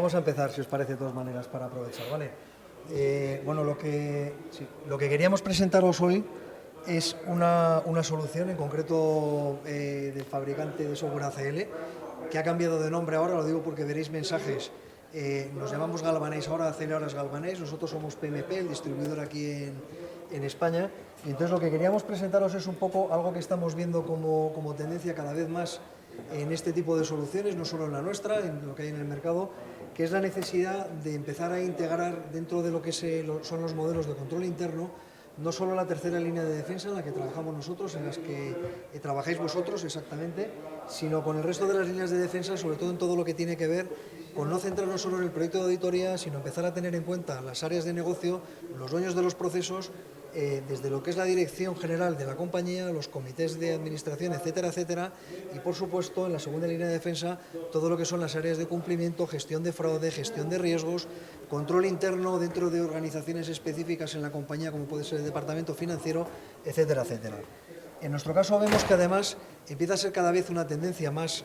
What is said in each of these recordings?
vamos a empezar, si os parece, de todas maneras, para aprovechar, ¿vale? Bueno, lo que queríamos presentaros hoy es una solución, en concreto del fabricante de software ACL, que ha cambiado de nombre ahora, lo digo porque veréis mensajes. Nos llamamos Galvanize ahora, ACL ahora es Galvanize, nosotros somos PMP, el distribuidor aquí en España, y entonces lo que queríamos presentaros es un poco algo que estamos viendo como tendencia cada vez más en este tipo de soluciones, no solo en la nuestra, en lo que hay en el mercado, que es la necesidad de empezar a integrar dentro de lo que son los modelos de control interno, no solo la tercera línea de defensa en la que trabajamos nosotros, en las que trabajáis vosotros exactamente, sino con el resto de las líneas de defensa, sobre todo en todo lo que tiene que ver con no centrarnos solo en el proyecto de auditoría, sino empezar a tener en cuenta las áreas de negocio, los dueños de los procesos, desde lo que es la dirección general de la compañía, los comités de administración, etcétera, etcétera, y por supuesto en la segunda línea de defensa todo lo que son las áreas de cumplimiento, gestión de fraude, gestión de riesgos, control interno dentro de organizaciones específicas en la compañía como puede ser el departamento financiero, etcétera, etcétera. En nuestro caso vemos que además empieza a ser cada vez una tendencia más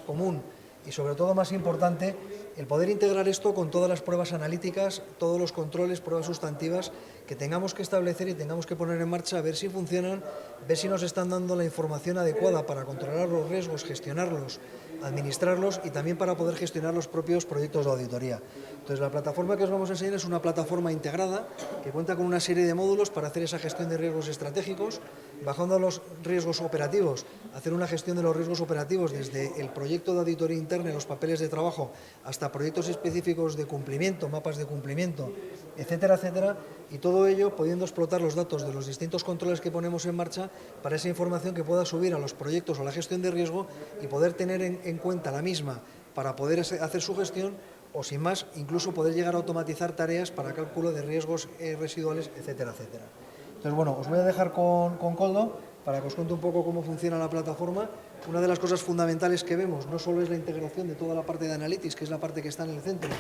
común y sobre todo más importante el poder integrar esto con todas las pruebas analíticas, todos los controles, pruebas sustantivas que tengamos que establecer y tengamos que poner en marcha, a ver si funcionan, ver si nos están dando la información adecuada para controlar los riesgos, gestionarlos, administrarlos y también para poder gestionar los propios proyectos de auditoría. Entonces la plataforma que os vamos a enseñar es una plataforma integrada que cuenta con una serie de módulos para hacer esa gestión de riesgos estratégicos, bajando los riesgos operativos, hacer una gestión de los riesgos operativos desde el proyecto de auditoría interna y los papeles de trabajo hasta proyectos específicos de cumplimiento, mapas de cumplimiento, etcétera, etcétera, y todo ello pudiendo explotar los datos de los distintos controles que ponemos en marcha para esa información que pueda subir a los proyectos o la gestión de riesgo y poder tener en cuenta la misma para poder hacer su gestión o, sin más, incluso poder llegar a automatizar tareas para cálculo de riesgos residuales, etcétera, etcétera. Entonces, bueno, os voy a dejar con Koldo para que os cuente un poco cómo funciona la plataforma. Una de las cosas fundamentales que vemos no solo es la integración de toda la parte de Analytics, que es la parte que está en el centro,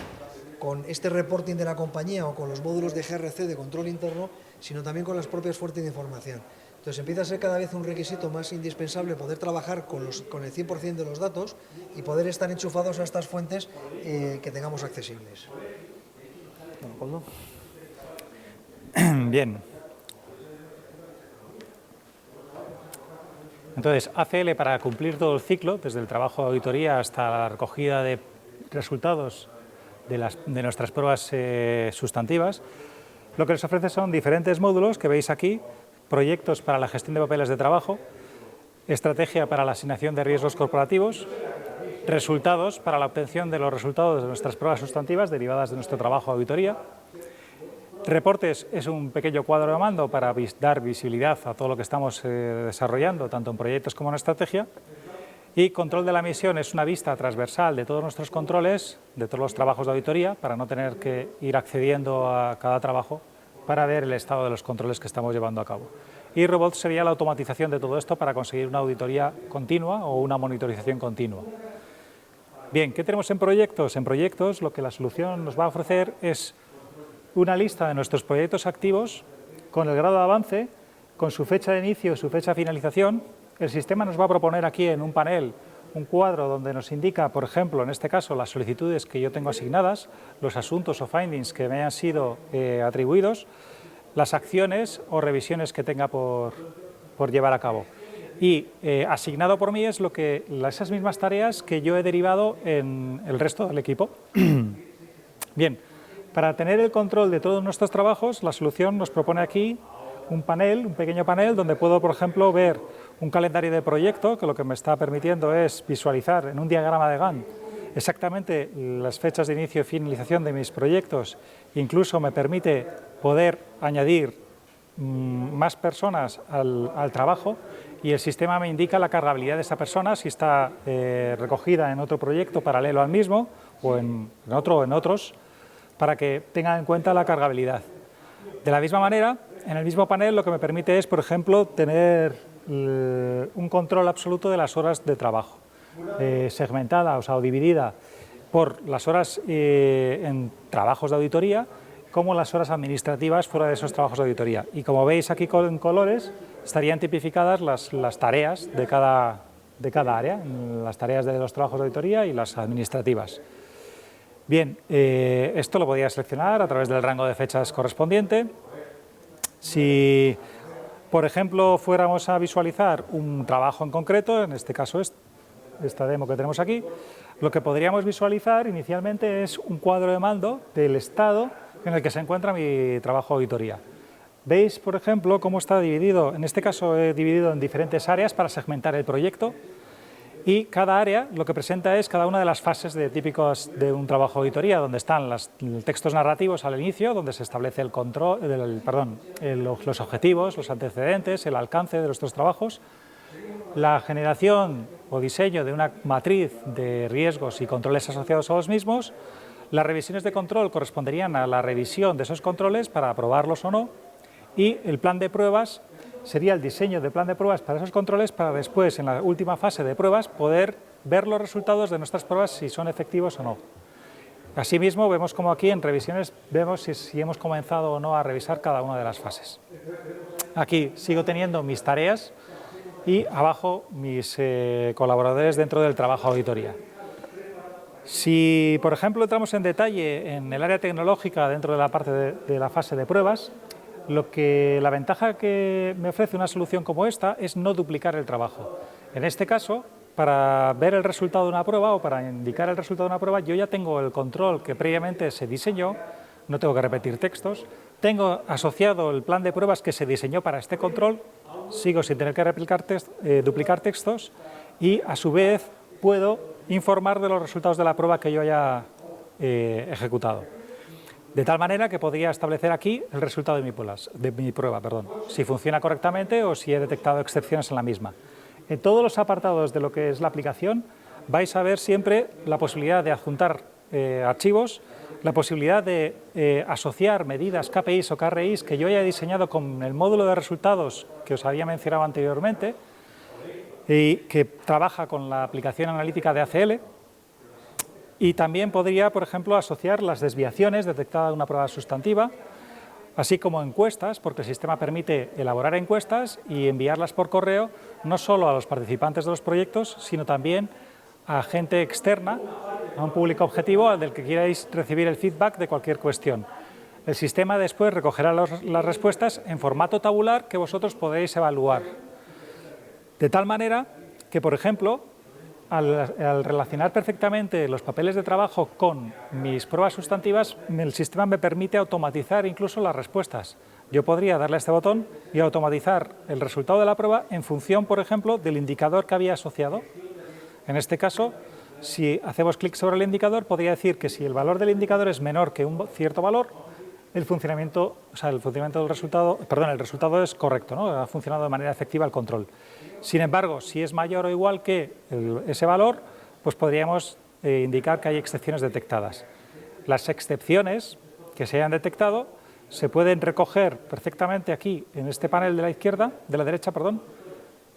con este reporting de la compañía o con los módulos de GRC de control interno, sino también con las propias fuentes de información. Entonces empieza a ser cada vez un requisito más indispensable poder trabajar con el 100% de los datos y poder estar enchufados a estas fuentes que tengamos accesibles. Bueno, Koldo. Bien. Entonces, ACL, para cumplir todo el ciclo, desde el trabajo de auditoría hasta la recogida de resultados de nuestras pruebas sustantivas, lo que les ofrece son diferentes módulos que veis aquí: proyectos para la gestión de papeles de trabajo, estrategia para la asignación de riesgos corporativos, resultados para la obtención de los resultados de nuestras pruebas sustantivas derivadas de nuestro trabajo de auditoría. Reportes es un pequeño cuadro de mando para dar visibilidad a todo lo que estamos desarrollando, tanto en proyectos como en estrategia. Y control de la misión es una vista transversal de todos nuestros controles, de todos los trabajos de auditoría, para no tener que ir accediendo a cada trabajo para ver el estado de los controles que estamos llevando a cabo. Y Robots sería la automatización de todo esto para conseguir una auditoría continua o una monitorización continua. Bien, ¿qué tenemos en proyectos? En proyectos lo que la solución nos va a ofrecer es una lista de nuestros proyectos activos con el grado de avance, con su fecha de inicio y su fecha de finalización. El sistema nos va a proponer aquí en un panel un cuadro donde nos indica, por ejemplo, en este caso, las solicitudes que yo tengo asignadas, los asuntos o findings que me hayan sido atribuidos, las acciones o revisiones que tenga por llevar a cabo. Y asignado por mí es esas mismas tareas que yo he derivado en el resto del equipo. Bien. Para tener el control de todos nuestros trabajos, la solución nos propone aquí un pequeño panel, donde puedo, por ejemplo, ver un calendario de proyecto, que lo que me está permitiendo es visualizar en un diagrama de Gantt exactamente las fechas de inicio y finalización de mis proyectos. Incluso me permite poder añadir más personas al trabajo, y el sistema me indica la cargabilidad de esa persona, si está recogida en otro proyecto paralelo al mismo o en otros, para que tengan en cuenta la cargabilidad. De la misma manera, en el mismo panel lo que me permite es, por ejemplo, tener un control absoluto de las horas de trabajo, segmentada, o dividida por las horas en trabajos de auditoría, como las horas administrativas fuera de esos trabajos de auditoría. Y como veis aquí en colores, estarían tipificadas las tareas de cada área, las tareas de los trabajos de auditoría y las administrativas. Bien, esto lo podía seleccionar a través del rango de fechas correspondiente. Si, por ejemplo, fuéramos a visualizar un trabajo en concreto, en este caso esta demo que tenemos aquí, lo que podríamos visualizar inicialmente es un cuadro de mando del estado en el que se encuentra mi trabajo de auditoría. Veis, por ejemplo, cómo está dividido. En este caso he dividido en diferentes áreas para segmentar el proyecto, y cada área lo que presenta es cada una de las fases típicas de un trabajo de auditoría, donde están los textos narrativos al inicio, donde se establece el control, los objetivos, los antecedentes, el alcance de nuestros trabajos, la generación o diseño de una matriz de riesgos y controles asociados a los mismos. Las revisiones de control corresponderían a la revisión de esos controles para aprobarlos o no, y el plan de pruebas sería el diseño de plan de pruebas para esos controles, para después, en la última fase de pruebas, poder ver los resultados de nuestras pruebas, si son efectivos o no. Asimismo, vemos como aquí en revisiones vemos si hemos comenzado o no a revisar cada una de las fases. Aquí sigo teniendo mis tareas y abajo mis colaboradores dentro del trabajo de auditoría. Si, por ejemplo, entramos en detalle en el área tecnológica dentro de la parte de la fase de pruebas, la ventaja que me ofrece una solución como esta es no duplicar el trabajo. En este caso, para ver el resultado de una prueba o para indicar el resultado de una prueba, yo ya tengo el control que previamente se diseñó, no tengo que repetir textos, tengo asociado el plan de pruebas que se diseñó para este control, sigo sin tener que duplicar textos, y a su vez puedo informar de los resultados de la prueba que yo haya ejecutado. De tal manera que podría establecer aquí el resultado de mi prueba, si funciona correctamente o si he detectado excepciones en la misma. En todos los apartados de lo que es la aplicación vais a ver siempre la posibilidad de adjuntar archivos, la posibilidad de asociar medidas KPIs o KRIs que yo haya diseñado con el módulo de resultados que os había mencionado anteriormente y que trabaja con la aplicación analítica de ACL. Y también podría, por ejemplo, asociar las desviaciones detectadas en una prueba sustantiva, así como encuestas, porque el sistema permite elaborar encuestas y enviarlas por correo, no solo a los participantes de los proyectos, sino también a gente externa, a un público objetivo del que queráis recibir el feedback de cualquier cuestión. El sistema después recogerá las respuestas en formato tabular que vosotros podéis evaluar. De tal manera que, por ejemplo, al relacionar perfectamente los papeles de trabajo con mis pruebas sustantivas, el sistema me permite automatizar incluso las respuestas. Yo podría darle a este botón y automatizar el resultado de la prueba en función, por ejemplo, del indicador que había asociado. En este caso, si hacemos clic sobre el indicador, podría decir que si el valor del indicador es menor que un cierto valor, el resultado es correcto, ¿no? Ha funcionado de manera efectiva el control. Sin embargo, si es mayor o igual que ese valor, pues podríamos indicar que hay excepciones detectadas. Las excepciones que se hayan detectado se pueden recoger perfectamente aquí en este panel de la derecha,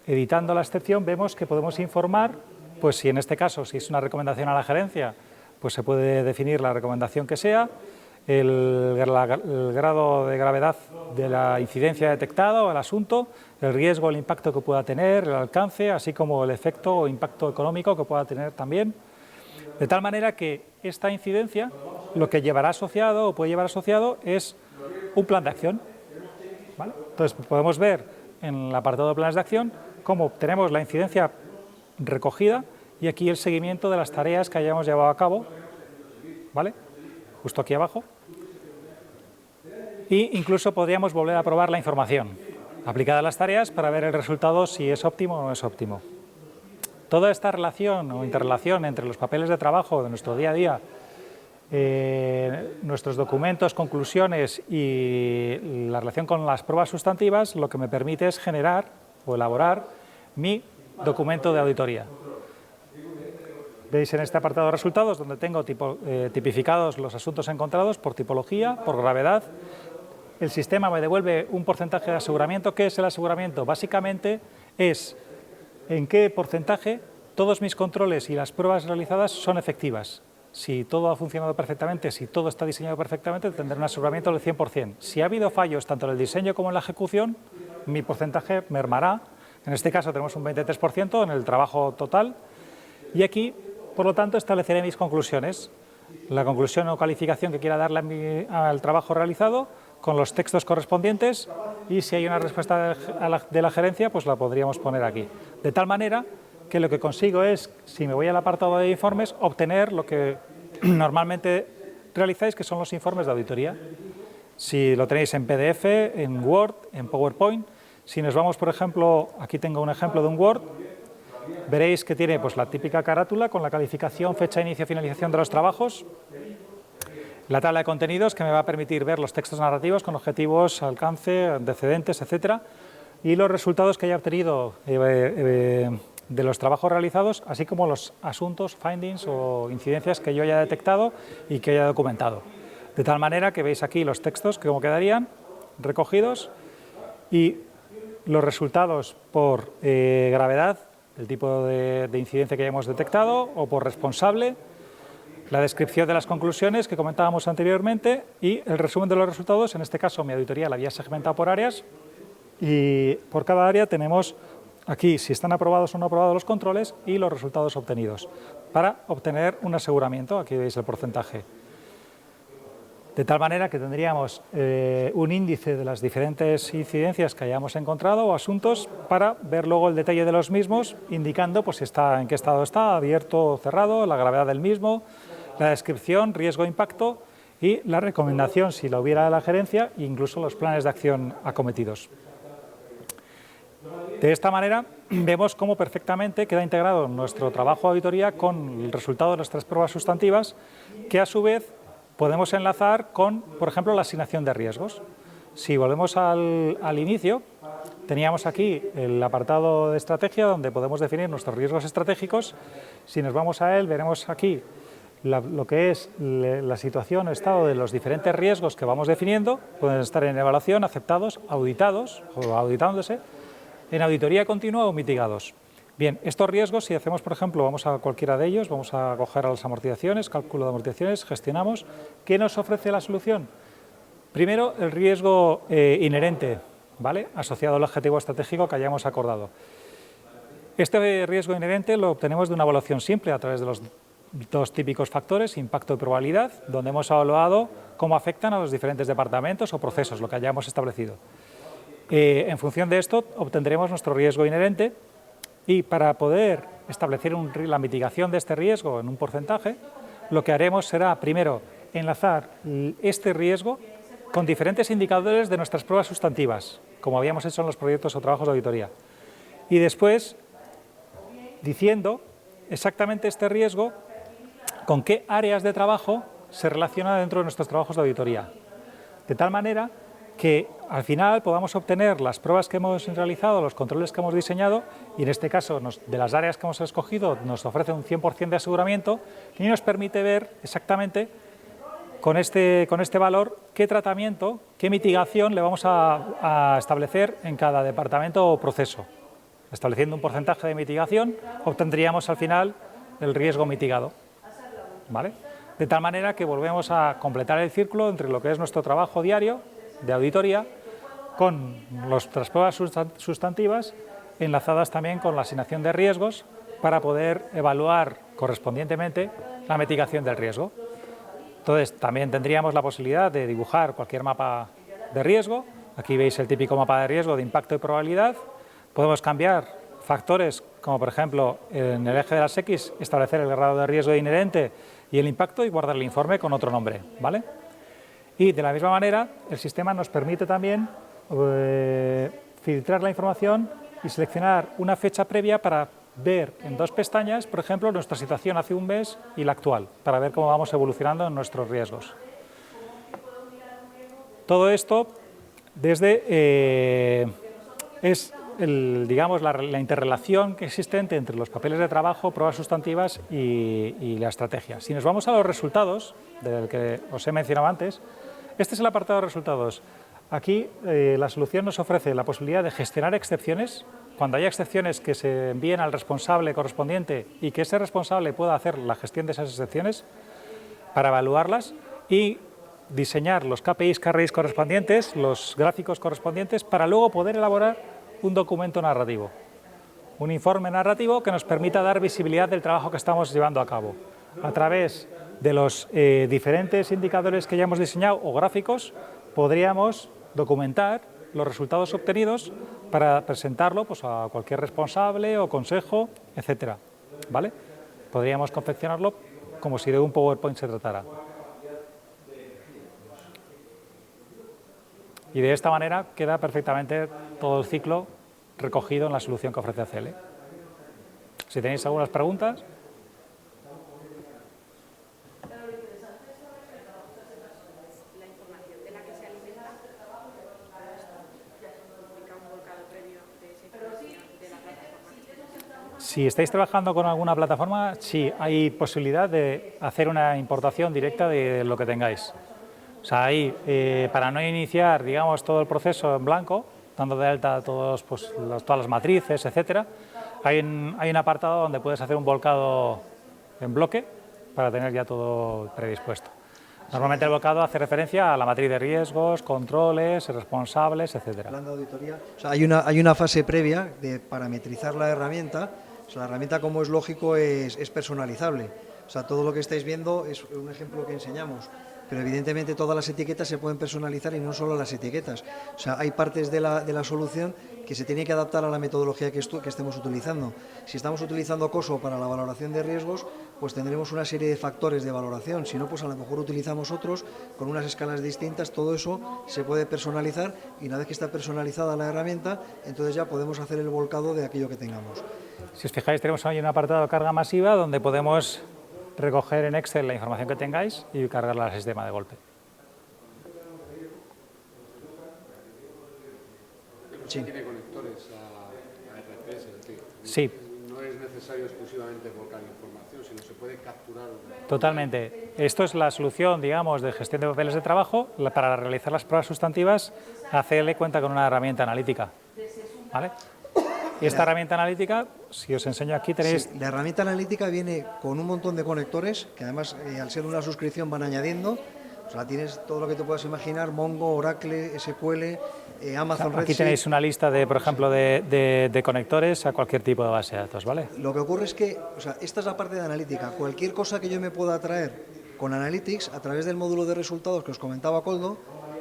editando la excepción vemos que podemos informar, pues si en este caso, si es una recomendación a la gerencia, pues se puede definir la recomendación que sea, el grado de gravedad de la incidencia detectada o el asunto, el riesgo, el impacto que pueda tener, el alcance, así como el efecto o impacto económico que pueda tener también. De tal manera que esta incidencia lo que llevará asociado o puede llevar asociado es un plan de acción, ¿vale? Entonces podemos ver en el apartado de planes de acción cómo tenemos la incidencia recogida y aquí el seguimiento de las tareas que hayamos llevado a cabo, ¿vale? Justo aquí abajo. E incluso podríamos volver a probar la información aplicada a las tareas para ver el resultado si es óptimo o no es óptimo. Toda esta relación o interrelación entre los papeles de trabajo de nuestro día a día, nuestros documentos, conclusiones y la relación con las pruebas sustantivas, lo que me permite es generar o elaborar mi documento de auditoría. Veis en este apartado de resultados donde tengo tipificados los asuntos encontrados por tipología, por gravedad. El sistema me devuelve un porcentaje de aseguramiento. ¿Qué es el aseguramiento? Básicamente es en qué porcentaje todos mis controles y las pruebas realizadas son efectivas. Si todo ha funcionado perfectamente, si todo está diseñado perfectamente, tendré un aseguramiento del 100%. Si ha habido fallos tanto en el diseño como en la ejecución, mi porcentaje mermará. En este caso tenemos un 23% en el trabajo total. Y aquí, por lo tanto, estableceré mis conclusiones. la conclusión o calificación que quiera darle al trabajo realizado, con los textos correspondientes, y si hay una respuesta de la gerencia, pues la podríamos poner aquí. De tal manera que lo que consigo es, si me voy al apartado de informes, obtener lo que normalmente realizáis, que son los informes de auditoría. Si lo tenéis en PDF, en Word, en PowerPoint. Si nos vamos, por ejemplo, aquí tengo un ejemplo de un Word, veréis que tiene pues la típica carátula con la calificación, fecha de inicio y finalización de los trabajos, la tabla de contenidos que me va a permitir ver los textos narrativos con objetivos, alcance, antecedentes, etcétera, y los resultados que haya obtenido de los trabajos realizados, así como los asuntos, findings o incidencias que yo haya detectado y que haya documentado. De tal manera que veis aquí los textos que cómo quedarían recogidos y los resultados por gravedad, el tipo de incidencia que hayamos detectado o por responsable, la descripción de las conclusiones que comentábamos anteriormente y el resumen de los resultados. En este caso mi auditoría la había segmentado por áreas y por cada área tenemos aquí si están aprobados o no aprobados los controles y los resultados obtenidos para obtener un aseguramiento. Aquí veis el porcentaje. De tal manera que tendríamos un índice de las diferentes incidencias que hayamos encontrado o asuntos para ver luego el detalle de los mismos, indicando pues, si está, en qué estado está, abierto o cerrado, la gravedad del mismo, la descripción, riesgo, impacto y la recomendación, si la hubiera de la gerencia, e incluso los planes de acción acometidos. De esta manera vemos cómo perfectamente queda integrado nuestro trabajo de auditoría con el resultado de nuestras pruebas sustantivas, que a su vez podemos enlazar con, por ejemplo, la asignación de riesgos. Si volvemos al inicio, teníamos aquí el apartado de estrategia donde podemos definir nuestros riesgos estratégicos. Si nos vamos a él, veremos aquí lo que es la situación o estado de los diferentes riesgos que vamos definiendo. Pueden estar en evaluación, aceptados, auditados o auditándose, en auditoría continua o mitigados. Bien, estos riesgos, si hacemos, por ejemplo, vamos a cualquiera de ellos, vamos a coger a las amortizaciones, cálculo de amortizaciones, gestionamos. ¿Qué nos ofrece la solución? Primero, el riesgo inherente, ¿vale?, asociado al objetivo estratégico que hayamos acordado. Este riesgo inherente lo obtenemos de una evaluación simple a través de los dos típicos factores, impacto y probabilidad, donde hemos evaluado cómo afectan a los diferentes departamentos o procesos, lo que hayamos establecido. En función de esto, obtendremos nuestro riesgo inherente. Y para poder establecer la mitigación de este riesgo en un porcentaje, lo que haremos será, primero, enlazar este riesgo con diferentes indicadores de nuestras pruebas sustantivas, como habíamos hecho en los proyectos o trabajos de auditoría. Y después, diciendo exactamente este riesgo, con qué áreas de trabajo se relaciona dentro de nuestros trabajos de auditoría. De tal manera que al final podamos obtener las pruebas que hemos realizado, los controles que hemos diseñado, y en este caso de las áreas que hemos escogido nos ofrece un 100% de aseguramiento y nos permite ver exactamente con este valor qué tratamiento, qué mitigación le vamos a establecer en cada departamento o proceso. Estableciendo un porcentaje de mitigación obtendríamos al final el riesgo mitigado, ¿vale? De tal manera que volvemos a completar el círculo entre lo que es nuestro trabajo diario de auditoría con nuestras pruebas sustantivas enlazadas también con la asignación de riesgos para poder evaluar correspondientemente la mitigación del riesgo. Entonces también tendríamos la posibilidad de dibujar cualquier mapa de riesgo. Aquí veis el típico mapa de riesgo de impacto y probabilidad. Podemos cambiar factores como por ejemplo en el eje de las X establecer el grado de riesgo inherente y el impacto y guardar el informe con otro nombre, ¿vale? Y de la misma manera, el sistema nos permite también filtrar la información y seleccionar una fecha previa para ver en dos pestañas, por ejemplo, nuestra situación hace un mes y la actual, para ver cómo vamos evolucionando en nuestros riesgos. Todo esto es digamos, la interrelación que existente entre los papeles de trabajo, pruebas sustantivas y la estrategia. Si nos vamos a los resultados, del que os he mencionado antes, este es el apartado de resultados. Aquí la solución nos ofrece la posibilidad de gestionar excepciones, cuando haya excepciones que se envíen al responsable correspondiente y que ese responsable pueda hacer la gestión de esas excepciones para evaluarlas y diseñar los KPIs, carries correspondientes, los gráficos correspondientes, para luego poder elaborar un documento narrativo, un informe narrativo que nos permita dar visibilidad del trabajo que estamos llevando a cabo, a través de los diferentes indicadores que ya hemos diseñado o gráficos, podríamos documentar los resultados obtenidos para presentarlo pues, a cualquier responsable o consejo, etcétera, ¿vale? Podríamos confeccionarlo como si de un PowerPoint se tratara. Y de esta manera queda perfectamente todo el ciclo recogido en la solución que ofrece ACL. Si tenéis algunas preguntas. La información de la que se alimenta implica un volcado previo de esa información de la plataforma. Si estáis trabajando con alguna plataforma, sí, hay posibilidad de hacer una importación directa de lo que tengáis. O sea, ahí, para no iniciar, digamos, todo el proceso en blanco, dando de alta todas las matrices, etcétera, hay un apartado donde puedes hacer un volcado en bloque para tener ya todo predispuesto. Normalmente el volcado hace referencia a la matriz de riesgos, controles, responsables, etcétera. Plan de auditoría. O sea, hay una fase previa de parametrizar la herramienta. O sea, la herramienta, como es lógico, es personalizable. O sea, todo lo que estáis viendo es un ejemplo que enseñamos. Pero evidentemente todas las etiquetas se pueden personalizar y no solo las etiquetas. O sea, hay partes de la solución que se tiene que adaptar a la metodología que estemos utilizando. Si estamos utilizando COSO para la valoración de riesgos, pues tendremos una serie de factores de valoración. Si no, pues a lo mejor utilizamos otros con unas escalas distintas. Todo eso se puede personalizar y una vez que está personalizada la herramienta, entonces ya podemos hacer el volcado de aquello que tengamos. Si os fijáis, tenemos ahí un apartado de carga masiva donde podemos recoger en Excel la información que tengáis y cargarla al sistema de golpe. Sí. Tiene conectores a RPS, es decir, sí. No es necesario exclusivamente volcar información, sino se puede capturar. Totalmente. Esto es la solución, digamos, de gestión de papeles de trabajo. Para realizar las pruebas sustantivas, ACL cuenta con una herramienta analítica, ¿vale? Y esta herramienta analítica, si os enseño aquí, tenéis... Sí, la herramienta analítica viene con un montón de conectores, que además, al ser una suscripción, van añadiendo. O sea, tienes todo lo que te puedas imaginar, Mongo, Oracle, SQL, Amazon Redshift. Aquí tenéis una lista, por ejemplo, de conectores a cualquier tipo de base de datos, ¿vale? Lo que ocurre es que, o sea, esta es la parte de analítica. Cualquier cosa que yo me pueda traer con Analytics, a través del módulo de resultados que os comentaba Koldo,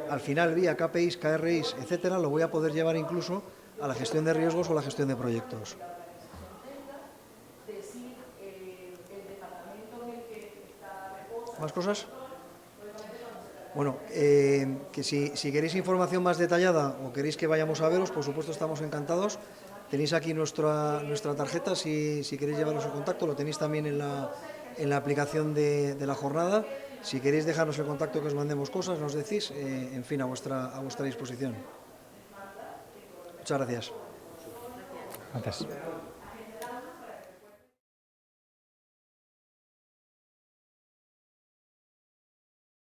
al final, vía KPIs, KRIs, etcétera, lo voy a poder llevar incluso a la gestión de riesgos o la gestión de proyectos. ¿Más cosas? Bueno, que si queréis información más detallada o queréis que vayamos a veros, por supuesto estamos encantados. Tenéis aquí nuestra tarjeta, si queréis llevaros el contacto, lo tenéis también en la aplicación de la jornada. Si queréis dejarnos el contacto, que os mandemos cosas, nos decís, en fin, a vuestra disposición. Muchas gracias. Gracias.